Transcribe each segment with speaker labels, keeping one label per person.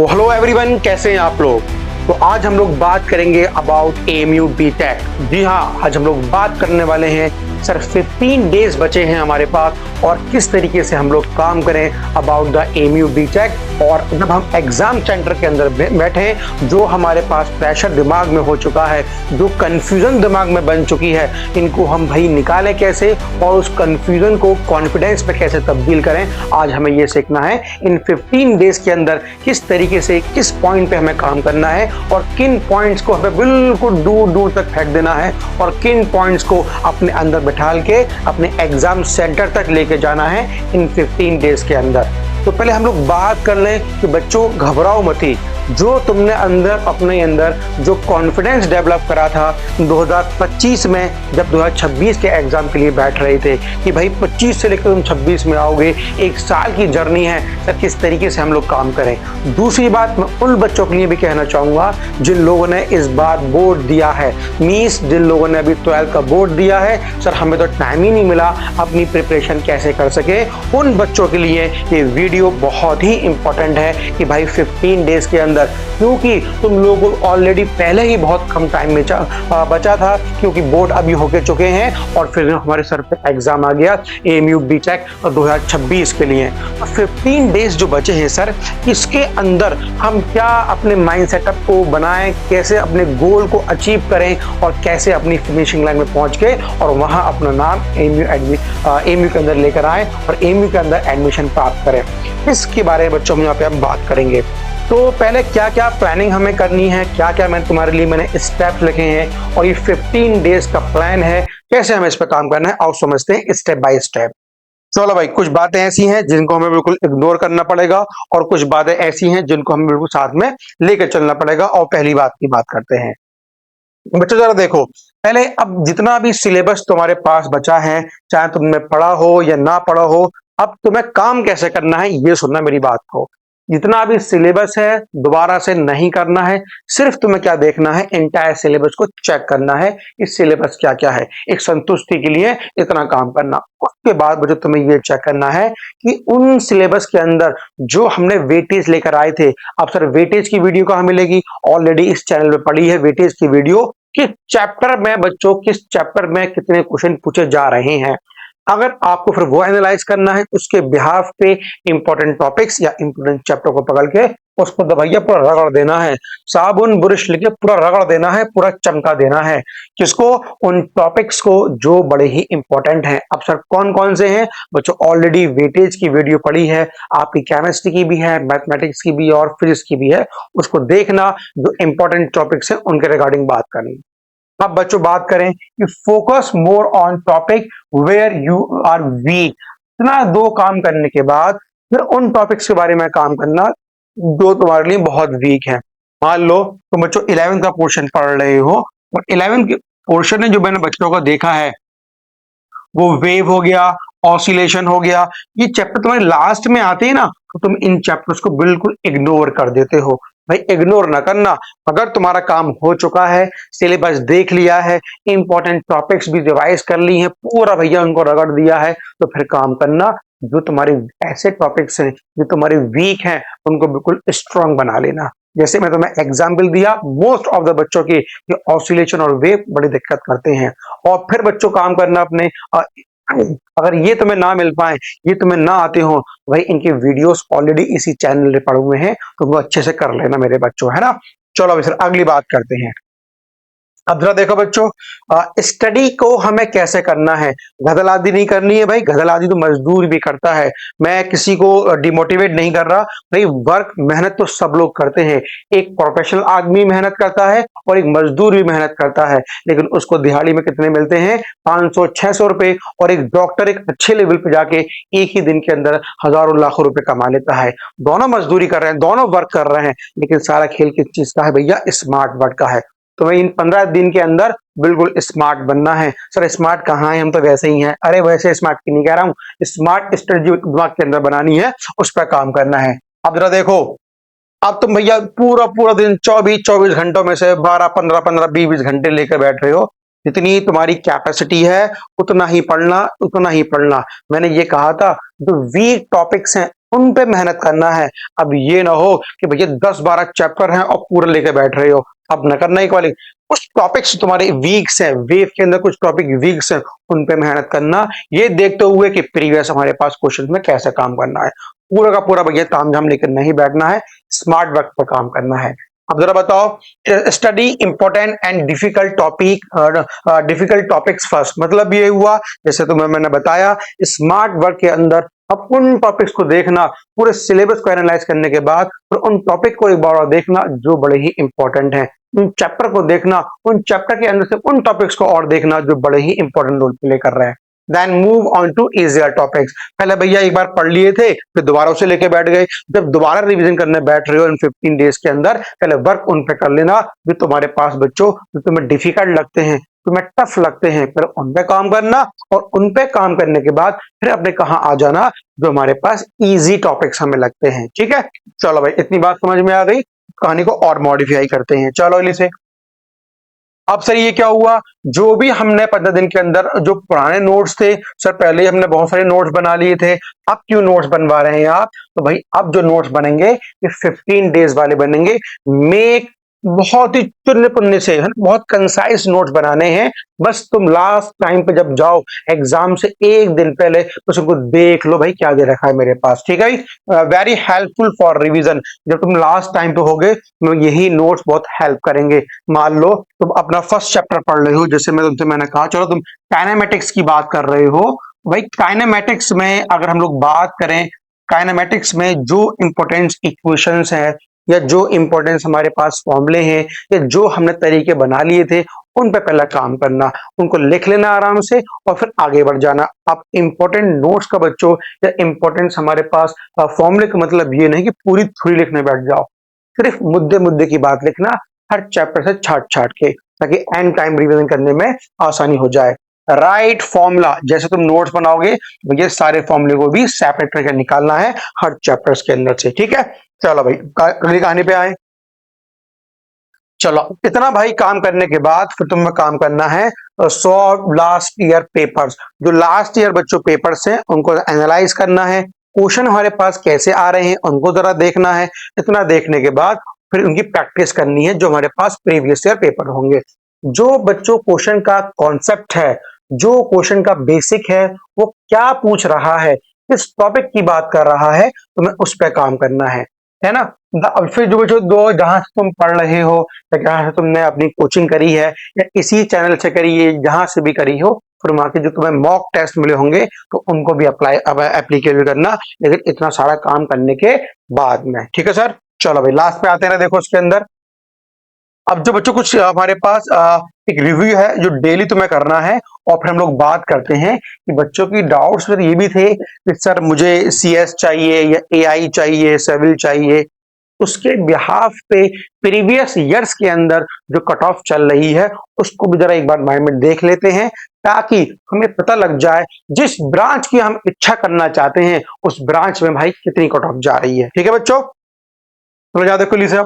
Speaker 1: तो hello everyone, कैसे हैं आप लोग। तो आज हम लोग बात करेंगे अबाउट एएमयू बीटेक। जी हाँ, आज हम लोग बात करने वाले हैं सर 15 डेज बचे हैं हमारे पास और किस तरीके से हम लोग काम करें अबाउट द एएमयू बीटेक। और जब हम एग्जाम सेंटर के अंदर बैठे, जो हमारे पास प्रेशर दिमाग में हो चुका है, जो कंफ्यूजन दिमाग में बन चुकी है, इनको हम भाई निकालें कैसे और उस कंफ्यूजन को कॉन्फिडेंस में कैसे तब्दील करें। आज हमें ये सीखना है इन 15 डेज के अंदर किस तरीके से किस पॉइंट पे हमें काम करना है और किन पॉइंट्स को हमें बिल्कुल दूर दूर तक फेंक देना है और किन पॉइंट्स को अपने अंदर बिठाल के अपने एग्जाम सेंटर तक लेके जाना है इन 15 डेज के अंदर। तो पहले हम लोग बात कर लें कि बच्चों घबराओ मत ही। जो तुमने अपने अंदर जो कॉन्फिडेंस डेवलप करा था 2025 में, जब 2026 के एग्जाम के लिए बैठ रहे थे कि भाई 25 से लेकर तुम 26 में आओगे, एक साल की जर्नी है सर, किस तरीके से हम लोग काम करें। दूसरी बात मैं उन बच्चों के लिए भी कहना चाहूँगा जिन लोगों ने इस बार बोर्ड दिया है, मीन्स जिन लोगों ने अभी 12th का बोर्ड दिया है, सर हमें तो टाइम ही नहीं मिला अपनी प्रिपरेशन कैसे कर सके। उन बच्चों के लिए ये वीडियो बहुत ही इंपॉर्टेंट है कि भाई 15 डेज के अंदर, क्योंकि तुम लोगों को ऑलरेडी पहले ही बहुत कम टाइम में बचा था, क्योंकि बोर्ड अभी होके चुके हैं और फिर हमारे सर पे एग्जाम आ गया एएमयू बीटेक 2026 के लिए। 15 डेज जो बचे हैं सर, इसके अंदर हम क्या अपने माइंड सेटअप को बनाएं, कैसे अपने गोल को अचीव करें और कैसे अपनी फिनिशिंग लाइन में पहुंच के और वहां अपना नाम एएमयू के अंदर लेकर आए और एएमयू के अंदर एडमिशन प्राप्त करें। इसके बारे में बच्चों में यहाँ पे हम बात करेंगे। तो पहले क्या क्या प्लानिंग हमें करनी है, क्या क्या मैंने स्टेप्स लिखे हैं और ये 15 डेज का प्लान है, कैसे हमें इस पर काम करना है, आओ समझते हैं स्टेप बाय स्टेप। चलो भाई, कुछ बातें ऐसी हैं जिनको हमें बिल्कुल इग्नोर करना पड़ेगा और कुछ बातें ऐसी हैं जिनको हमें बिल्कुल साथ में लेकर चलना पड़ेगा। और पहली बात की बात करते हैं। बच्चों जरा देखो, पहले अब जितना भी सिलेबस तुम्हारे पास बचा है, चाहे तुमने पढ़ा हो या ना पढ़ा हो, अब तुम्हें काम कैसे करना है ये सुनना मेरी बात को। जितना भी सिलेबस है दोबारा से नहीं करना है, सिर्फ तुम्हें क्या देखना है, एंटायर सिलेबस को चेक करना है इस सिलेबस क्या क्या है, एक संतुष्टि के लिए इतना काम करना। उसके बाद मुझे तुम्हें ये चेक करना है कि उन सिलेबस के अंदर जो हमने वेटेज लेकर आए थे, अब सर वेटेज की वीडियो कहाँ मिलेगी, ऑलरेडी इस चैनल में पड़ी है वेटेज की वीडियो, किस चैप्टर में बच्चों किस चैप्टर में कितने क्वेश्चन पूछे जा रहे हैं। अगर आपको फिर वो एनालाइज करना है, उसके बिहाफ पे इंपॉर्टेंट टॉपिक्स या इंपॉर्टेंट चैप्टर को पकड़ के उसको दबाइया पूरा रगड़ देना है, साबुन बुरश लेके पूरा रगड़ देना है, पूरा चमका देना है। किसको? उन टॉपिक्स को जो बड़े ही इंपॉर्टेंट हैं। अब सर कौन कौन से हैं बच्चों, ऑलरेडी वेटेज की वीडियो पड़ी है, आपकी केमिस्ट्री की भी है, मैथमेटिक्स की भी है और फिजिक्स की भी है। उसको देखना, जो इंपॉर्टेंट टॉपिक्स हैं उनके रिगार्डिंग बात करनी। अब बच्चों बात करें कि focus more on topic where you are weak. इतना दो काम करने के बाद फिर उन टॉपिक्स के बारे में काम करना जो तुम्हारे लिए बहुत वीक है। मान लो तुम बच्चों 11th का पोर्शन पढ़ रहे हो और 11th के पोर्शन में जो मैंने बच्चों को देखा है वो वेव हो गया, ऑसिलेशन हो गया, ये चैप्टर तुम्हारे लास्ट में आते हैं ना, तो तुम इन चैप्टर्स को बिल्कुल इग्नोर कर देते हो। भाई इग्नोर ना करना। अगर तुम्हारा काम हो चुका है, सिलेबस देख लिया है, इंपॉर्टेंट टॉपिक्स भी रिवाइज कर ली हैं, पूरा भैया उनको रगड़ दिया है, तो फिर काम करना जो तुम्हारे ऐसे टॉपिक्स हैं जो तुम्हारे वीक हैं उनको बिल्कुल स्ट्रांग बना लेना। जैसे मैं तुम्हें एग्जाम्पल दिया, मोस्ट ऑफ द बच्चों के ऑसिलेशन और वेव बड़ी दिक्कत करते हैं। और फिर बच्चों काम करना अपने अगर ये तुम्हें ना मिल पाए, ये तुम्हें ना आते हो, भाई इनके वीडियोस ऑलरेडी इसी चैनल पे पड़े हुए हैं, तो वो अच्छे से कर लेना मेरे बच्चों, है ना। चलो अभी सर अगली बात करते हैं। अब जरा देखो बच्चों, स्टडी को हमें कैसे करना है। गधलादी नहीं करनी है भाई, गधलादी तो मजदूर भी करता है। मैं किसी को डिमोटिवेट नहीं कर रहा भाई, वर्क मेहनत तो सब लोग करते हैं। एक प्रोफेशनल आदमी मेहनत करता है और एक मजदूर भी मेहनत करता है, लेकिन उसको दिहाड़ी में कितने मिलते हैं? 500-600 रुपए। और एक डॉक्टर एक अच्छे लेवल पे जाके एक ही दिन के अंदर हजारों लाखों रुपए कमा लेता है। दोनों मजदूरी कर रहे हैं, दोनों वर्क कर रहे हैं, लेकिन सारा खेल किस चीज का है भैया? स्मार्ट वर्क का है। तुम्हें इन 15 दिन के अंदर बिल्कुल स्मार्ट बनना है। सर स्मार्ट कहाँ है, हम तो वैसे ही हैं। अरे वैसे स्मार्ट की नहीं कह रहा हूँ, स्मार्ट स्ट्रेटजी दिमाग के अंदर बनानी है, उस पर काम करना है। अब जरा देखो, अब तुम भैया पूरा पूरा दिन 24 घंटों में से 12-15, 20 घंटे लेकर बैठ रहे हो। जितनी तुम्हारी कैपेसिटी है उतना ही पढ़ना, उतना ही पढ़ना। मैंने ये कहा था जो वीक टॉपिक्स हैं उन पे मेहनत करना है। अब ये ना हो कि भैया 10-12 चैप्टर हैं और पूरा लेके बैठ रहे हो, अब न करना एक वाले कुछ टॉपिक्स तुम्हारे वीक्स हैं, वेव के अंदर कुछ टॉपिक वीक्स हैं, उन पे मेहनत करना, ये देखते हुए कि प्रीवियस हमारे पास क्वेश्चन में कैसे काम करना है। पूरा का पूरा भैया तामझाम लेकर नहीं बैठना है, स्मार्ट वर्क पर काम करना है। अब जरा बताओ, study important and difficult topic, difficult topics first, मतलब ये हुआ जैसे तुम्हें मैंने बताया स्मार्ट वर्क के अंदर अब उन टॉपिक्स को देखना, पूरे सिलेबस को एनालाइज करने के बाद और उन टॉपिक को एक बार और देखना जो बड़े ही इंपॉर्टेंट हैं, उन चैप्टर को देखना, उन चैप्टर के अंदर से उन टॉपिक्स को और देखना जो बड़े ही इंपॉर्टेंट रोल प्ले कर रहे हैं। Then move on to easier topics, पहले भैया एक बार पढ़ लिए थे फिर दोबारा उसे लेके बैठ गए, जब दोबारा रिवीजन करने बैठ रहे हो इन 15 डेज के अंदर, पहले वर्क उन पे कर लेना जो तुम्हारे पास बच्चों जो तुम्हें डिफिकल्ट लगते हैं, तुम्हें टफ लगते हैं, फिर उन पे काम करना और उन पे काम करने के बाद फिर अपने कहाँ आ जाना जो हमारे पास इजी टॉपिक्स हमें लगते हैं। ठीक है, चलो भाई इतनी बात समझ में आ गई, कहानी को और मॉडिफाई करते हैं। चलो इसे अब सर ये क्या हुआ, जो भी हमने 15 दिन के अंदर जो पुराने नोट्स थे सर, पहले ही हमने बहुत सारे नोट्स बना लिए थे, अब क्यों नोट्स बनवा रहे हैं आप, तो भाई अब जो नोट्स बनेंगे ये 15 डेज वाले बनेंगे। मेक बहुत ही चुन्ने पुन्ने से है, बहुत कंसाइज नोट्स बनाने हैं, बस तुम लास्ट टाइम पे जब जाओ एग्जाम से एक दिन पहले बस उनको देख लो भाई क्या दे रखा है मेरे पास। ठीक है, वेरी हेल्पफुल फॉर रिवीजन, जब तुम लास्ट टाइम पे होगे तो यही नोट्स बहुत हेल्प करेंगे। मान लो तुम अपना फर्स्ट चैप्टर पढ़ रहे हो, जैसे मैंने कहा चलो तुम काइनेमेटिक्स की बात कर रहे हो, भाई काइनेमेटिक्स में अगर हम लोग बात करें, काइनेमेटिक्स में जो इंपॉर्टेंस इक्वेशंस है या जो इंपॉर्टेंस हमारे पास फॉर्मूले हैं या जो हमने तरीके बना लिए थे उन पे पहला काम करना, उनको लिख लेना आराम से और फिर आगे बढ़ जाना। अब इंपॉर्टेंट नोट्स का बच्चों या इंपॉर्टेंस हमारे पास फॉर्मूले का मतलब ये नहीं कि पूरी थ्योरी लिखने बैठ जाओ, सिर्फ मुद्दे मुद्दे की बात लिखना हर चैप्टर से छाट छाट के, ताकि एंड टाइम रिवीजन करने में आसानी हो जाए। राइट फॉर्मूला, जैसे तुम नोट्स बनाओगे ये सारे फॉर्मूले को भी सेपरेट करके निकालना है हर चैप्टर्स के अंदर से। ठीक है, चलो भाई अगली कहानी पे आए। चलो इतना भाई काम करने के बाद फिर तुम्हें काम करना है 100 लास्ट ईयर पेपर्स, जो लास्ट ईयर बच्चों पेपर्स हैं उनको एनालाइज करना है, क्वेश्चन हमारे पास कैसे आ रहे हैं उनको जरा देखना है। इतना देखने के बाद फिर उनकी प्रैक्टिस करनी है जो हमारे पास प्रीवियस ईयर पेपर होंगे। जो बच्चों क्वेश्चन का कॉन्सेप्ट है, जो क्वेश्चन का बेसिक है, वो क्या पूछ रहा है, किस टॉपिक की बात कर रहा है, तुम्हें उस पर काम करना है ना। अब फिर जो बच्चों दो जहां से तुम पढ़ रहे हो या जहां से तुमने अपनी कोचिंग करी है या इसी चैनल से करी है, जहां से भी करी हो, फिर वहां के जो तुम्हें मॉक टेस्ट मिले होंगे तो उनको भी एप्लीकेबल करना, लेकिन इतना सारा काम करने के बाद में। ठीक है सर, चलो भाई लास्ट पे आते हैं, देखो उसके अंदर अब जो बच्चों कुछ हमारे पास एक रिव्यू है जो डेली तुम्हें करना है, और फिर हम लोग बात करते हैं कि बच्चों की डाउट्स में ये भी थे कि सर मुझे CS चाहिए या AI चाहिए, सिविल चाहिए, उसके बिहाफ पे प्रीवियस ईयर्स के अंदर जो कट ऑफ चल रही है उसको भी जरा एक बार माइंड में देख लेते हैं, ताकि हमें पता लग जाए जिस ब्रांच की हम इच्छा करना चाहते हैं उस ब्रांच में भाई कितनी कट ऑफ जा रही है। ठीक है बच्चों, तो ज्यादा खुली से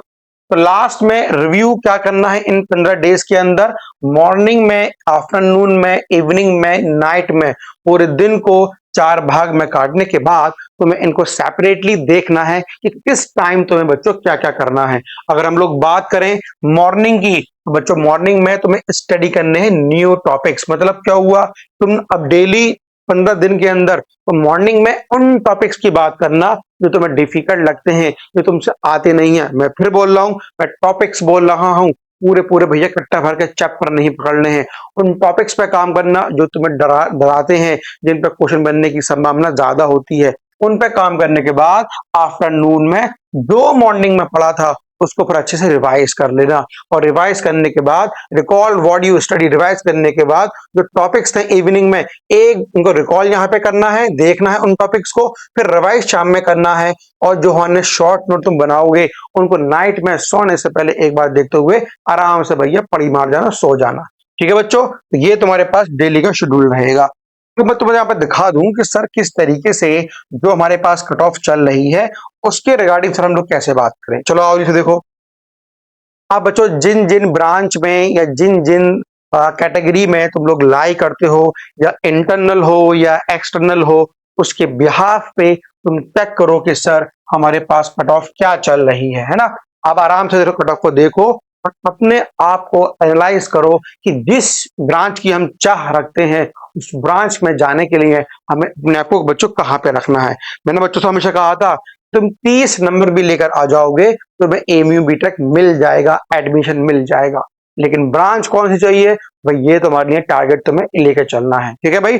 Speaker 1: तो लास्ट में रिव्यू क्या करना है इन 15 डेज के अंदर, मॉर्निंग में, आफ्टरनून में, इवनिंग में, नाइट में, पूरे दिन को 4 भाग में काटने के बाद तुम्हें इनको सेपरेटली देखना है कि किस टाइम तुम्हें बच्चों क्या क्या करना है। अगर हम लोग बात करें मॉर्निंग की, तो बच्चों मॉर्निंग में तुम्हें स्टडी करने हैं न्यू टॉपिक्स, मतलब क्या हुआ, तुम अब डेली 15 दिन के अंदर तो मॉर्निंग में उन टॉपिक्स की बात करना जो तुम्हें डिफिकल्ट लगते हैं, जो तुमसे आते नहीं है। मैं फिर बोल रहा हूं, मैं टॉपिक्स बोल रहा हूं, पूरे पूरे भैया कट्टा भर के चैप्टर नहीं पकड़ने हैं, उन टॉपिक्स पे काम करना जो तुम्हें डराते हैं, जिन पे क्वेश्चन बनने की संभावना ज्यादा होती है, उन पे काम करने के बाद आफ्टरनून में जो मॉर्निंग में पढ़ा था उसको फिर अच्छे से रिवाइज कर लेना, और रिवाइज करने के बाद recall what you study, revise करने के बाद जो टॉपिक्स थे इवनिंग में एक उनको रिकॉल यहाँ पे करना है, देखना है उन टॉपिक्स को, फिर रिवाइज शाम में करना है, और जो हमने शॉर्ट नोट तुम बनाओगे उनको नाइट में सोने से पहले एक बार देखते हुए आराम से भैया पड़ी मार जाना, सो जाना। ठीक है बच्चों, तो ये तुम्हारे पास डेली का शेड्यूल रहेगा। तो मैं तुम्हें यहाँ पर दिखा दूं कि सर किस तरीके से जो हमारे पास कट ऑफ चल रही है उसके रिगार्डिंग सर हम लोग कैसे बात करें। चलो आओ इसे देखो। आप बच्चों जिन जिन ब्रांच में या जिन जिन कैटेगरी में तुम लोग लाई करते हो, या इंटरनल हो या एक्सटर्नल हो, उसके बिहाफ पे तुम चेक करो कि सर हमारे पास कट ऑफ क्या चल रही है ना। आप आराम से कट ऑफ को देखो और अपने आप को एनालाइज करो कि जिस ब्रांच की हम चाह रखते हैं उस ब्रांच में जाने के लिए हमें अपने आप को बच्चों कहाँ पे रखना है। मैंने बच्चों से हमेशा कहा था तुम 30 नंबर भी लेकर आ जाओगे तो तुम्हें एमयू बीटेक मिल जाएगा, एडमिशन मिल जाएगा। लेकिन ब्रांच कौन सी चाहिए भाई, ये तुम्हारे लिए टारगेट तुम्हें लेकर चलना है, ठीक है भाई।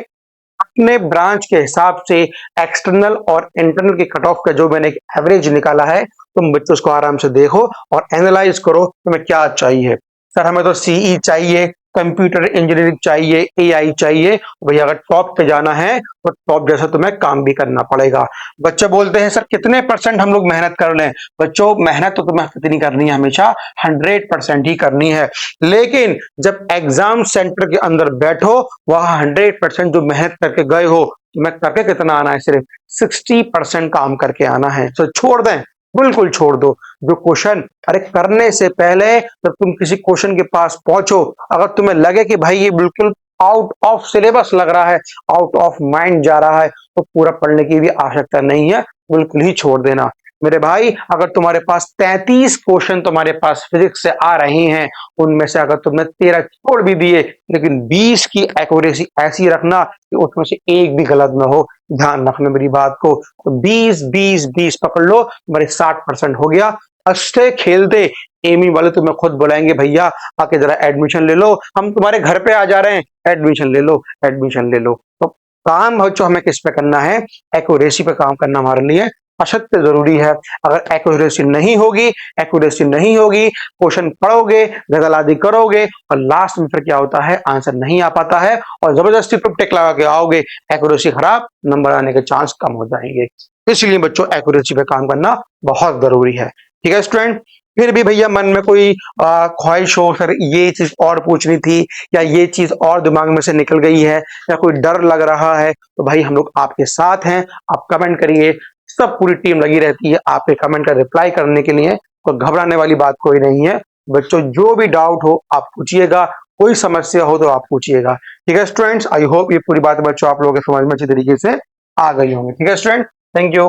Speaker 1: अपने ब्रांच के हिसाब से एक्सटर्नल और इंटरनल के कट ऑफ का जो मैंने एक एवरेज निकाला है, तुम बच्चों उसको आराम से देखो और एनालाइज करो तुम्हें क्या चाहिए। सर हमें तो सीई चाहिए, कंप्यूटर इंजीनियरिंग चाहिए, एआई चाहिए। भैया अगर टॉप पे जाना है तो टॉप जैसा तुम्हें काम भी करना पड़ेगा। बच्चे बोलते हैं सर कितने परसेंट हम लोग मेहनत कर लें। बच्चों मेहनत तो तुम्हें कितनी करनी है, हमेशा 100% ही करनी है। लेकिन जब एग्जाम सेंटर के अंदर बैठो वहां 100% जो मेहनत करके गए हो तुम्हें करके कितना आना है, सिर्फ 60% काम करके आना है। तो छोड़ दें, बिल्कुल छोड़ दो जो क्वेश्चन। अरे करने से पहले जब तुम किसी क्वेश्चन के पास पहुंचो, अगर तुम्हें लगे कि भाई ये बिल्कुल आउट ऑफ सिलेबस लग रहा है, आउट ऑफ माइंड जा रहा है, तो पूरा पढ़ने की भी आवश्यकता नहीं है, बिल्कुल ही छोड़ देना। मेरे भाई अगर तुम्हारे पास 33 क्वेश्चन तुम्हारे पास फिजिक्स से आ रहे हैं, उनमें से अगर तुमने 13 छोड़ भी दिए लेकिन 20 की एक्यूरेसी ऐसी रखना कि उसमें से एक भी गलत ना हो। ध्यान रखना मेरी बात को, तो 20 पकड़ लो, तुम्हारे 60% हो गया। हंसते खेलते एमी वाले तुम्हें खुद बुलाएंगे, भैया आके जरा एडमिशन ले लो, हम तुम्हारे घर पे आ जा रहे हैं, एडमिशन ले लो, एडमिशन ले लो। तो काम बच्चों हमें किस पे करना है, एक्यूरेसी पे काम करना हमारे लिए अशक्त जरूरी है। अगर एक्यूरेसी नहीं होगी, क्वेश्चन पढ़ोगे, गजलादी करोगे और लास्ट में फिर क्या होता है, आंसर नहीं आ पाता है और जबरदस्ती तुम टिक लगा के आओगे, एक्यूरेसी खराब, नंबर आने के चांस कम हो जाएंगे। इसलिए बच्चों एक्यूरेसी पे काम करना बहुत जरूरी है, ठीक है स्टूडेंट। फिर भी भैया मन में कोई ख्वाहिश हो सर ये चीज और पूछनी थी या ये चीज और दिमाग में से निकल गई है या कोई डर लग रहा है, तो भाई हम लोग आपके साथ हैं, आप कमेंट करिए, सब पूरी टीम लगी रहती है आपके कमेंट का रिप्लाई करने के लिए। तो घबराने वाली बात कोई नहीं है बच्चों, जो भी डाउट हो आप पूछिएगा, कोई समस्या हो तो आप पूछिएगा, ठीक है स्टूडेंट्स। आई होप ये पूरी बात बच्चों आप लोगों के समझ में अच्छी तरीके से आ गई होंगी, ठीक है स्टूडेंट। Thank you.